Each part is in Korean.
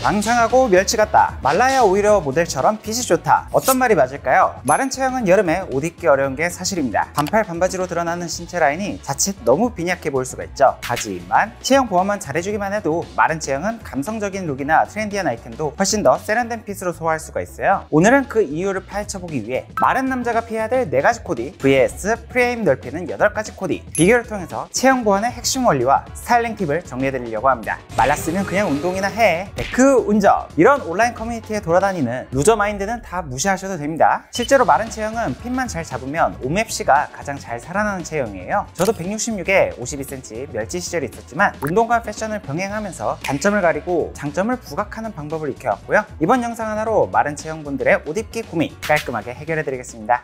왕창하고 멸치 같다. 말라야 오히려 모델처럼 핏이 좋다. 어떤 말이 맞을까요? 마른 체형은 여름에 옷 입기 어려운 게 사실입니다. 반팔 반바지로 드러나는 신체 라인이 자칫 너무 빈약해 보일 수가 있죠. 하지만 체형 보완만 잘해주기만 해도 마른 체형은 감성적인 룩이나 트렌디한 아이템도 훨씬 더 세련된 핏으로 소화할 수가 있어요. 오늘은 그 이유를 파헤쳐보기 위해 마른 남자가 피해야 될 4가지 코디 vs 프레임 넓히는 8가지 코디, 비교를 통해서 체형 보완의 핵심 원리와 스타일링 팁을 정리해드리려고 합니다. 말랐으면 그냥 운동이나 해. 그 운전! 이런 온라인 커뮤니티에 돌아다니는 루저 마인드는 다 무시하셔도 됩니다. 실제로 마른 체형은 핏만 잘 잡으면 오맵시가 가장 잘 살아나는 체형이에요. 저도 166에 52cm 멸치 시절이 있었지만 운동과 패션을 병행하면서 단점을 가리고 장점을 부각하는 방법을 익혀왔고요. 이번 영상 하나로 마른 체형분들의 옷 입기 고민 깔끔하게 해결해드리겠습니다.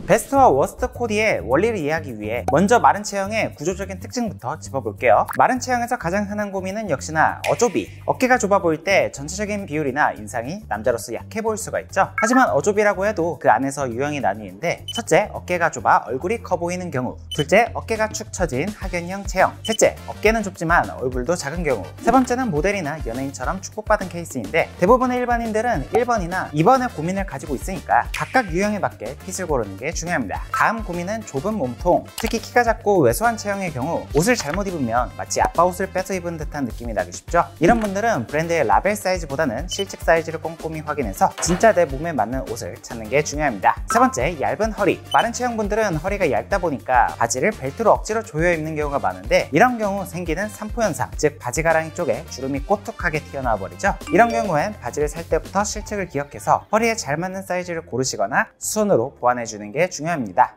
베스트와 워스트 코디의 원리를 이해하기 위해 먼저 마른 체형의 구조적인 특징부터 짚어볼게요. 마른 체형에서 가장 흔한 고민은 역시나 어조비. 어깨가 좁아 보일 때 전체적인 비율이나 인상이 남자로서 약해 보일 수가 있죠. 하지만 어조비라고 해도 그 안에서 유형이 나뉘는데, 첫째, 어깨가 좁아 얼굴이 커 보이는 경우. 둘째, 어깨가 축 처진 하견형 체형. 셋째, 어깨는 좁지만 얼굴도 작은 경우. 세 번째는 모델이나 연예인처럼 축복받은 케이스인데, 대부분의 일반인들은 1번이나 2번의 고민을 가지고 있으니까 각각 유형에 맞게 핏을 고르는 게 중요합니다. 다음 고민은 좁은 몸통. 특히 키가 작고 왜소한 체형의 경우 옷을 잘못 입으면 마치 아빠 옷을 뺏어 입은 듯한 느낌이 나기 쉽죠. 이런 분들은 브랜드의 라벨 사이즈보다는 실측 사이즈를 꼼꼼히 확인해서 진짜 내 몸에 맞는 옷을 찾는 게 중요합니다. 세 번째, 얇은 허리. 마른 체형분들은 허리가 얇다 보니까 바지를 벨트로 억지로 조여 입는 경우가 많은데, 이런 경우 생기는 산포 현상, 즉 바지 가랑이 쪽에 주름이 꼬툭하게 튀어나와 버리죠. 이런 경우엔 바지를 살 때부터 실측을 기억해서 허리에 잘 맞는 사이즈를 고르시거나 수선으로 보완해 주는 게 중요합니다.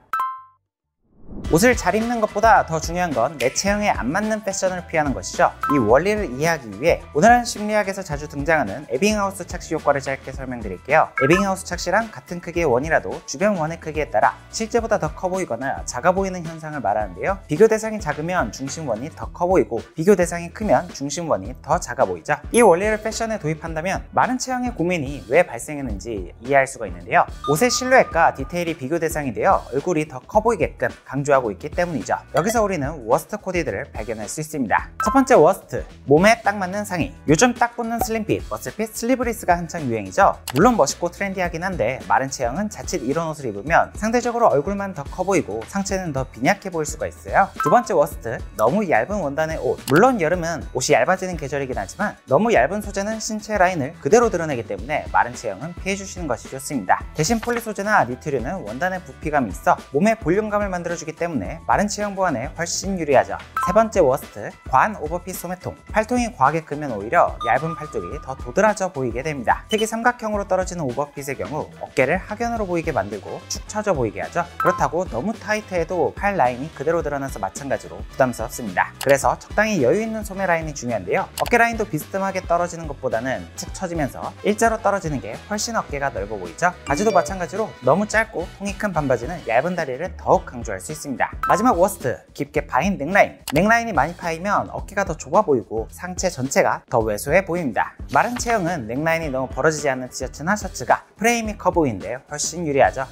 옷을 잘 입는 것보다 더 중요한 건 내 체형에 안 맞는 패션을 피하는 것이죠. 이 원리를 이해하기 위해 오늘은 심리학에서 자주 등장하는 에빙하우스 착시 효과를 짧게 설명드릴게요. 에빙하우스 착시랑 같은 크기의 원이라도 주변 원의 크기에 따라 실제보다 더 커 보이거나 작아 보이는 현상을 말하는데요. 비교 대상이 작으면 중심 원이 더 커 보이고 비교 대상이 크면 중심 원이 더 작아 보이죠. 이 원리를 패션에 도입한다면 마른 체형의 고민이 왜 발생했는지 이해할 수가 있는데요. 옷의 실루엣과 디테일이 비교 대상이 되어 얼굴이 더 커 보이게끔 강조하고 있기 때문이죠. 여기서 우리는 워스트 코디들을 발견할 수 있습니다. 첫 번째 워스트, 몸에 딱 맞는 상의. 요즘 딱 붙는 슬림핏, 머슬핏, 슬리브리스가 한창 유행이죠. 물론 멋있고 트렌디하긴 한데 마른 체형은 자칫 이런 옷을 입으면 상대적으로 얼굴만 더 커 보이고 상체는 더 빈약해 보일 수가 있어요. 두 번째 워스트, 너무 얇은 원단의 옷. 물론 여름은 옷이 얇아지는 계절이긴 하지만 너무 얇은 소재는 신체 라인을 그대로 드러내기 때문에 마른 체형은 피해주시는 것이 좋습니다. 대신 폴리 소재나 니트류는 원단의 부피감이 있어 몸에 볼륨감을 만들어주기 때문에 마른 체형 보완에 훨씬 유리하죠. 세 번째 워스트, 과한 오버핏 소매통. 팔통이 과하게 크면 오히려 얇은 팔뚝이 더 도드라져 보이게 됩니다. 특히 삼각형으로 떨어지는 오버핏의 경우 어깨를 하견으로 보이게 만들고 축 처져 보이게 하죠. 그렇다고 너무 타이트해도 팔 라인이 그대로 드러나서 마찬가지로 부담스럽습니다. 그래서 적당히 여유 있는 소매 라인이 중요한데요. 어깨 라인도 비스듬하게 떨어지는 것보다는 축 처지면서 일자로 떨어지는 게 훨씬 어깨가 넓어 보이죠. 바지도 마찬가지로 너무 짧고 통이 큰 반바지는 얇은 다리를 더욱 강조할 수 있습니다. 마지막 워스트, 깊게 파인 넥라인. 넥라인이 많이 파이면 어깨가 더 좁아 보이고 상체 전체가 더 왜소해 보입니다. 마른 체형은 넥라인이 너무 벌어지지 않는 티셔츠나 셔츠가 프레임이 커 보이는데 훨씬 유리하죠.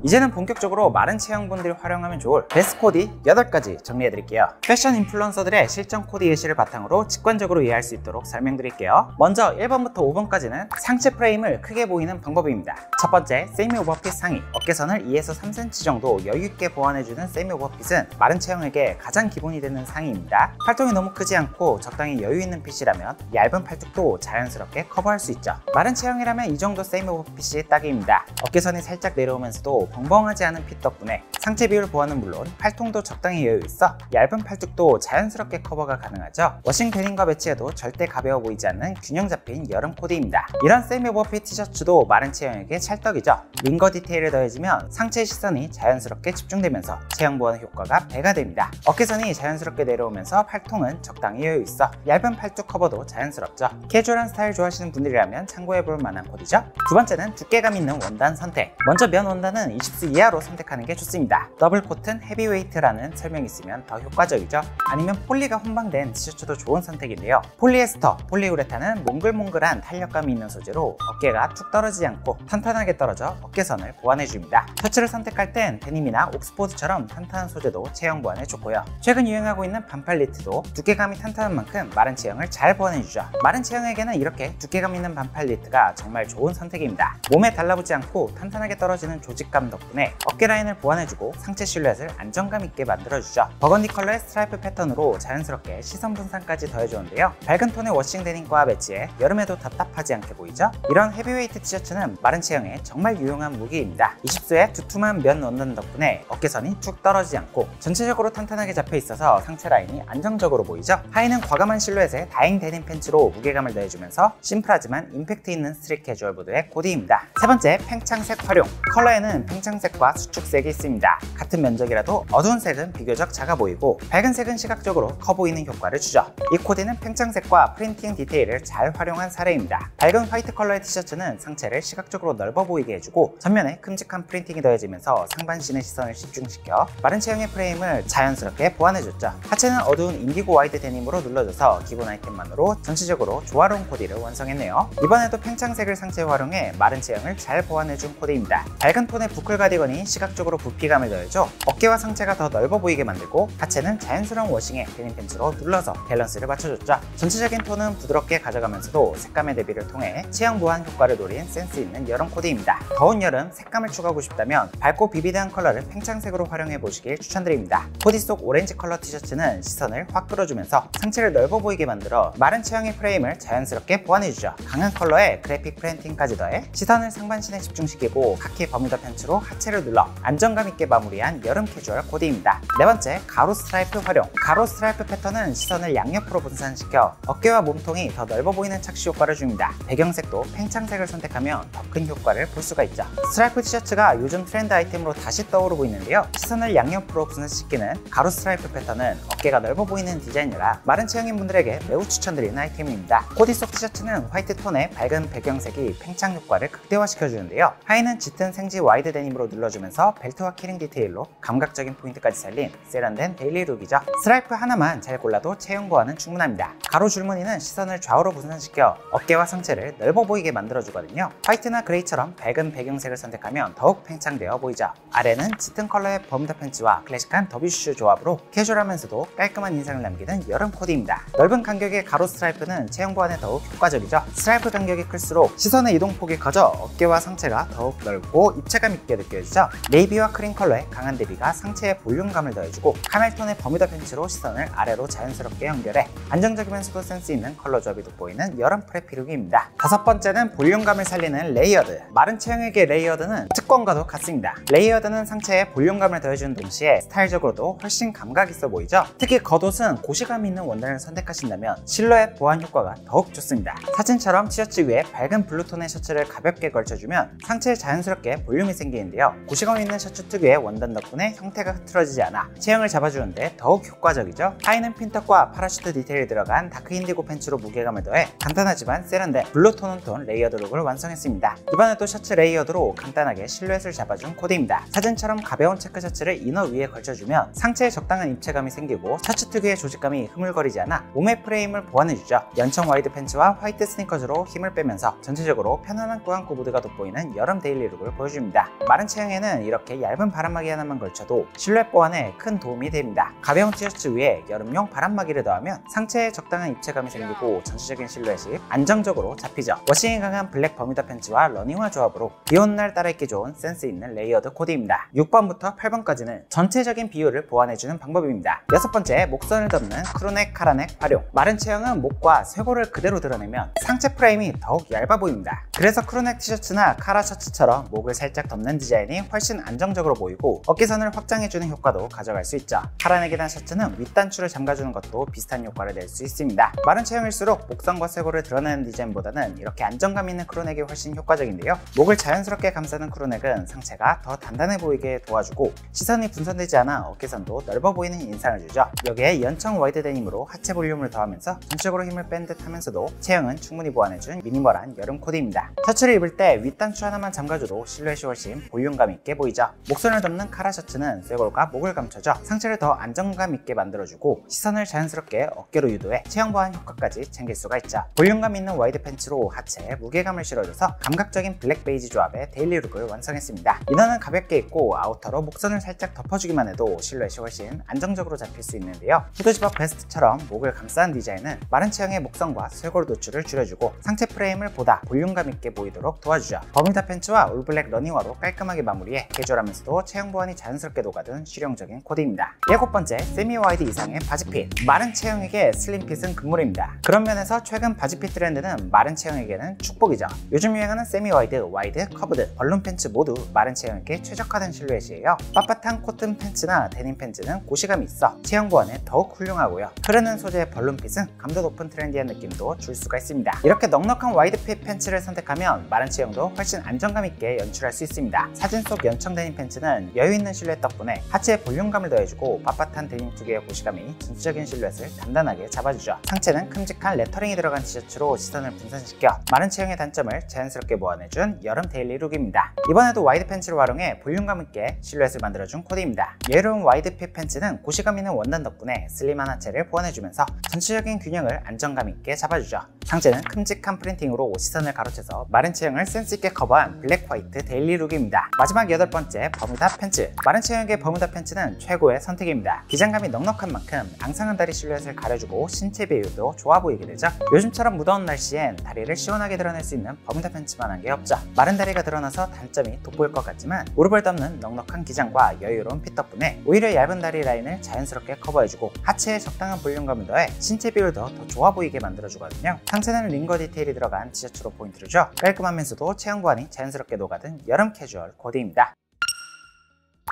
이제는 본격적으로 마른 체형분들이 활용하면 좋을 베스트 코디 8가지 정리해드릴게요. 패션 인플루언서들의 실전 코디 예시를 바탕으로 직관적으로 이해할 수 있도록 설명드릴게요. 먼저 1번부터 5번까지는 상체 프레임을 크게 보이는 방법입니다. 첫 번째, 세미 오버핏 상의. 어깨선을 2에서 3cm 정도 여유있게 보완해주는 세미 오버핏은 마른 체형에게 가장 기본이 되는 상의입니다. 팔통이 너무 크지 않고 적당히 여유있는 핏이라면 얇은 팔뚝도 자연스럽게 커버할 수 있죠. 마른 체형이라면 이 정도 세미 오버핏이 딱입니다. 어깨선이 살짝 내려오면서도 벙벙하지 않은 핏 덕분에 상체 비율 보완은 물론 팔통도 적당히 여유 있어 얇은 팔뚝도 자연스럽게 커버가 가능하죠. 워싱 데님과 매치해도 절대 가벼워 보이지 않는 균형 잡힌 여름 코디입니다. 이런 세미 오버핏 티셔츠도 마른 체형에게 찰떡이죠. 링거 디테일을 더해지면 상체의 시선이 자연스럽게 집중되면서 체형 보완 효과가 배가 됩니다. 어깨선이 자연스럽게 내려오면서 팔통은 적당히 여유 있어 얇은 팔뚝 커버도 자연스럽죠. 캐주얼한 스타일 좋아하시는 분들이라면 참고해볼 만한 코디죠. 두 번째는 두께감 있는 원단 선택. 먼저 면 원단은 20수 이하로 선택하는 게 좋습니다. 더블 코튼 헤비웨이트라는 설명이 있으면 더 효과적이죠. 아니면 폴리가 혼방된 티셔츠도 좋은 선택인데요. 폴리에스터, 폴리우레탄은 몽글몽글한 탄력감이 있는 소재로 어깨가 툭 떨어지지 않고 탄탄하게 떨어져 어깨선을 보완해줍니다. 셔츠를 선택할 땐 데님이나 옥스포드처럼 탄탄한 소재도 체형 보완에 좋고요. 최근 유행하고 있는 반팔 니트도 두께감이 탄탄한 만큼 마른 체형을 잘 보완해주죠. 마른 체형에게는 이렇게 두께감 있는 반팔 니트가 정말 좋은 선택입니다. 몸에 달라붙지 않고 탄탄하게 떨어지는 조직감 덕분에 어깨 라인을 보완해주고 상체 실루엣을 안정감 있게 만들어주죠. 버건디 컬러의 스트라이프 패턴으로 자연스럽게 시선 분산까지 더해주는데요. 밝은 톤의 워싱 데님과 매치해 여름에도 답답하지 않게 보이죠? 이런 헤비웨이트 티셔츠는 마른 체형에 정말 유용한 무기입니다. 20수의 두툼한 면 원단 덕분에 어깨선이 툭 떨어지지 않고 전체적으로 탄탄하게 잡혀 있어서 상체 라인이 안정적으로 보이죠? 하의는 과감한 실루엣에 다잉 데님 팬츠로 무게감을 더해주면서 심플하지만 임팩트 있는 스트릿 캐주얼 보드의 코디입니다. 세 번째, 팽창색 활용. 컬러에는 팽창색과 수축색이 있습니다. 같은 면적이라도 어두운 색은 비교적 작아 보이고 밝은 색은 시각적으로 커 보이는 효과를 주죠. 이 코디는 팽창색과 프린팅 디테일을 잘 활용한 사례입니다. 밝은 화이트 컬러의 티셔츠는 상체를 시각적으로 넓어 보이게 해주고 전면에 큼직한 프린팅이 더해지면서 상반신의 시선을 집중시켜 마른 체형의 프레임을 자연스럽게 보완해줬죠. 하체는 어두운 인디고 와이드 데님으로 눌러줘서 기본 아이템만으로 전체적으로 조화로운 코디를 완성했네요. 이번에도 팽창색을 상체에 활용해 마른 체형을 잘 보완해준 코디입니다. 밝은 톤의 부클 가디건이 시각적으로 부피감을 더해줘 어깨와 상체가 더 넓어 보이게 만들고 하체는 자연스러운 워싱에 데님 팬츠로 눌러서 밸런스를 맞춰줬죠. 전체적인 톤은 부드럽게 가져가면서도 색감의 대비를 통해 체형 보완 효과를 노린 센스 있는 여름 코디입니다. 더운 여름 색감을 추가하고 싶다면 밝고 비비드한 컬러를 팽창색으로 활용해 보시길 추천드립니다. 코디 속 오렌지 컬러 티셔츠는 시선을 확 끌어주면서 상체를 넓어 보이게 만들어 마른 체형의 프레임을 자연스럽게 보완해주죠. 강한 컬러에 그래픽 프린팅까지 더해 시선을 상반신에 집중시키고 카키 버뮤다 팬츠로 하체를 눌러 안정감 있게 마무리한 여름 캐주얼 코디입니다. 네 번째, 가로 스트라이프 활용. 가로 스트라이프 패턴은 시선을 양옆으로 분산시켜 어깨와 몸통이 더 넓어 보이는 착시 효과를 줍니다. 배경색도 팽창색을 선택하면 더 큰 효과를 볼 수가 있죠. 스트라이프 티셔츠가 요즘 트렌드 아이템으로 다시 떠오르고 있는데요. 시선을 양옆으로 분산시키는 가로 스트라이프 패턴은 어깨가 넓어 보이는 디자인이라 마른 체형인 분들에게 매우 추천드리는 아이템입니다. 코디 속 티셔츠는 화이트 톤의 밝은 배경색이 팽창 효과를 극대화시켜주는데요. 하의는 짙은 생지 와이드 데님으로 눌러주면서 벨트와 키링 디테일로 감각적인 포인트까지 살린 세련된 데일리 룩이죠. 스트라이프 하나만 잘 골라도 체형 보완은 충분합니다. 가로 줄무늬는 시선을 좌우로 분산시켜 어깨와 상체를 넓어 보이게 만들어주거든요. 화이트나 그레이처럼 밝은 배경색을 선택하면 더욱 팽창되어 보이죠. 아래는 짙은 컬러의 버뮤다 팬츠와 클래식한 더비슈 조합으로 캐주얼하면서도 깔끔한 인상을 남기는 여름 코디입니다. 넓은 간격의 가로 스트라이프는 체형 보완에 더욱 효과적이죠. 스트라이프 간격이 클수록 시선의 이동폭이 커져 어깨와 상체가 더욱 넓고 입체감 있게 느껴지죠. 네이비와 크림 컬러의 강한 대비가 상체에 볼륨감을 더해주고 카멜톤의 버뮤다 팬츠로 시선을 아래로 자연스럽게 연결해 안정적이면서도 센스 있는 컬러 조합이 돋보이는 여름 프레피 룩입니다. 다섯 번째는 볼륨감을 살리는 레이어드. 마른 체형에게 레이어드는 특권과도 같습니다. 레이어드는 상체에 볼륨감을 더해주는 동시에 스타일적으로도 훨씬 감각 있어 보이죠. 특히 겉옷은 고시감 있는 원단을 선택하신다면 실루엣 보완 효과가 더욱 좋습니다. 사진처럼 티셔츠 위에 밝은 블루톤의 셔츠를 가볍게 걸쳐주면 상체에 자연스럽게 볼륨이 생기는데요. 고시감 있는 셔츠 특유의 원단 덕분에 형태가 흐트러지지 않아 체형을 잡아주는데 더욱 효과적이죠. 하의는 핀턱과 파라슈트 디테일이 들어간 다크 인디고 팬츠로 무게감을 더해 간단하지만 세련된 블루톤 톤 레이어드 룩을 완성했습니다. 이번에도 셔츠 레이어드로 간단하게 실루엣을 잡아준 코디입니다. 사진처럼 가벼운 체크 셔츠를 이너 위에 걸쳐주면 상체에 적당한 입체감이 생기고 셔츠 특유의 조직감이 흐물거리지 않아 몸의 프레임을 보완해주죠. 연청 와이드 팬츠와 화이트 스니커즈로 힘을 빼면서 전체적으로 편안한 꾸안꾸 무드가 돋보이는 여름 데일리 룩을 보여줍니다. 마른 체형에는 이렇게 얇은 바람막이 하나만 걸쳐도 실루엣 보완에 큰 도움이 됩니다. 가벼운 티셔츠 위에 여름용 바람막이를 더하면 상체에 적당한 입체감이 생기고 전체적인 실루엣이 안정적으로 잡히죠. 워싱이 강한 블랙 버뮤다 팬츠와 러닝화 조합으로 비 오는 날 따라 입기 좋은 센스 있는 레이어드 코디입니다. 6번부터 8번까지는 전체적인 비율을 보완해주는 방법입니다. 여섯 번째, 목선을 덮는 크루넥 카라넥 활용. 마른 체형은 목과 쇄골을 그대로 드러내면 상체 프레임이 더욱 얇아 보입니다. 그래서 크루넥 티셔츠나 카라 셔츠처럼 목을 살짝 덮는 디자인이 훨씬 안정적으로 보이고 어깨선을 확장해주는 효과도 가져갈 수 있죠. 카라넥이나 셔츠는 윗단추를 잠가주는 것도 비슷한 효과를 낼 수 있습니다. 마른 체형일수록 목선과 쇄골을 드러내는 디자인보다는 이렇게 안정감 있는 크루넥이 훨씬 효과적인데요. 목을 자연스럽게 감싸는 크루넥은 상체가 더 단단해 보이게 도와주고 시선이 분산되지 않아 어깨선도 넓어 보이는 인상을 주죠. 여기에 연청 와이드 데님으로 하체 볼륨을 더하면서 전적으로 힘을 뺀 듯 하면서도 체형은 충분히 보완해준 미니멀한 여름 코디입니다. 셔츠를 입을 때 윗단추 하나만 잠가줘도 실루엣이 훨씬 볼륨감 있게 보이죠. 목선을 덮는 카라 셔츠는 쇄골과 목을 감춰줘 상체를 더 안정감 있게 만들어주고 시선을 자연스럽게 어깨로 유도해 체형 보완 효과까지 챙길 수가 있죠. 볼륨감 있는 와이드 팬츠로 하체에 무게감을 실어줘서 감각적인 블랙 베이지 조합의 데일리 룩을 완성했습니다. 이너는 가볍게 입고 아우터로 목선을 살짝 덮어주기만 해도 실루엣이 훨씬 안정적으로 잡힐 수 있는데요. 후드집업 베스트처럼 목을 감싼 디자인은 마른 체형의 목선과 쇄골 노출을 줄여주고 상체 프레임을 보다 볼륨감 있게 보이도록 도와주죠. 버뮤다 팬츠와 올블랙 러닝화로 깔끔하게 마무리해 캐주얼하면서도 체형 보완이 자연스럽게 녹아든 실용적인 코디입니다. 7번째, 세미 와이드 이상의 바지핏. 마른 체형에게 슬림핏은 금물입니다. 그런 면에서 최근 바지핏 트렌드는 마른 체형에게는 축복이죠. 요즘 유행하는 세미 와이드, 와이드, 커브드, 벌룬 팬츠 모두 마른 체형에게 최적화된 실루엣이에요. 빳빳한 코튼 팬츠나 데님 팬츠는 고시감이 있어 체형 보완에 더욱 훌륭하고요. 흐르는 소재의 벌룬핏은 감도 높은 트렌디한 느낌도 줄 수가 있습니다. 이렇게 넉넉한 와이드핏 팬츠를 선택하면 마른 체형도 훨씬 안정감 있게 연출할 수 있습니다. 사진 속 연청 데님 팬츠는 여유 있는 실루엣 덕분에 하체에 볼륨감을 더해주고 빳빳한 데님 특유의 고시감이 전체적인 실루엣을 단단하게 잡아주죠. 상체는 큼직한 레터링이 들어간 티셔츠로 시선을 분산시켜 마른 체형의 단점을 자연스럽게 보완해준 여름 데일리 룩입니다. 이번에도 와이드 팬츠를 활용해 볼륨감 있게 실루엣을 만들어준 코디입니다. 여유로운 와이드핏 팬츠는 고시감 있는 원단 덕분에 슬림한 하체를 보완해주면서 전체적인 균형을 안정감 있게 잡아주죠. 상체는 큼직한 프린팅으로 시선을 가로채서 마른 체형을 센스있게 커버한 블랙 화이트 데일리 룩입니다. 마지막 8번째, 버뮤다 팬츠. 마른 체형의 버뮤다 팬츠는 최고의 선택입니다. 기장감이 넉넉한 만큼 앙상한 다리 실루엣을 가려주고 신체 비율도 좋아 보이게 되죠. 요즘처럼 무더운 날씨엔 다리를 시원하게 드러낼 수 있는 버뮤다 팬츠만한 게 없죠. 마른 다리가 드러나서 단점이 돋보일 것 같지만 무릎을 덮는 넉넉한 기장과 여유로운 핏 덕분에 오히려 얇은 다리 라인을 자연스럽게 커버해주고 하체에 적당한 볼륨감을 더해 신체 비율도 더 좋아 보이게 만들어주거든요. 상체는 링거 디테일이 들어간 티셔츠로 포인트를 줘 깔끔하면서도 체형 보완이 자연스럽게 녹아든 여름 캐주얼 코디입니다.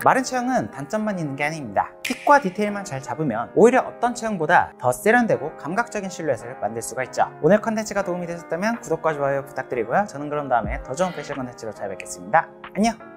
마른 체형은 단점만 있는 게 아닙니다. 핏과 디테일만 잘 잡으면 오히려 어떤 체형보다 더 세련되고 감각적인 실루엣을 만들 수가 있죠. 오늘 컨텐츠가 도움이 되셨다면 구독과 좋아요 부탁드리고요. 저는 그럼 다음에 더 좋은 패션 컨텐츠로 찾아뵙겠습니다. 안녕!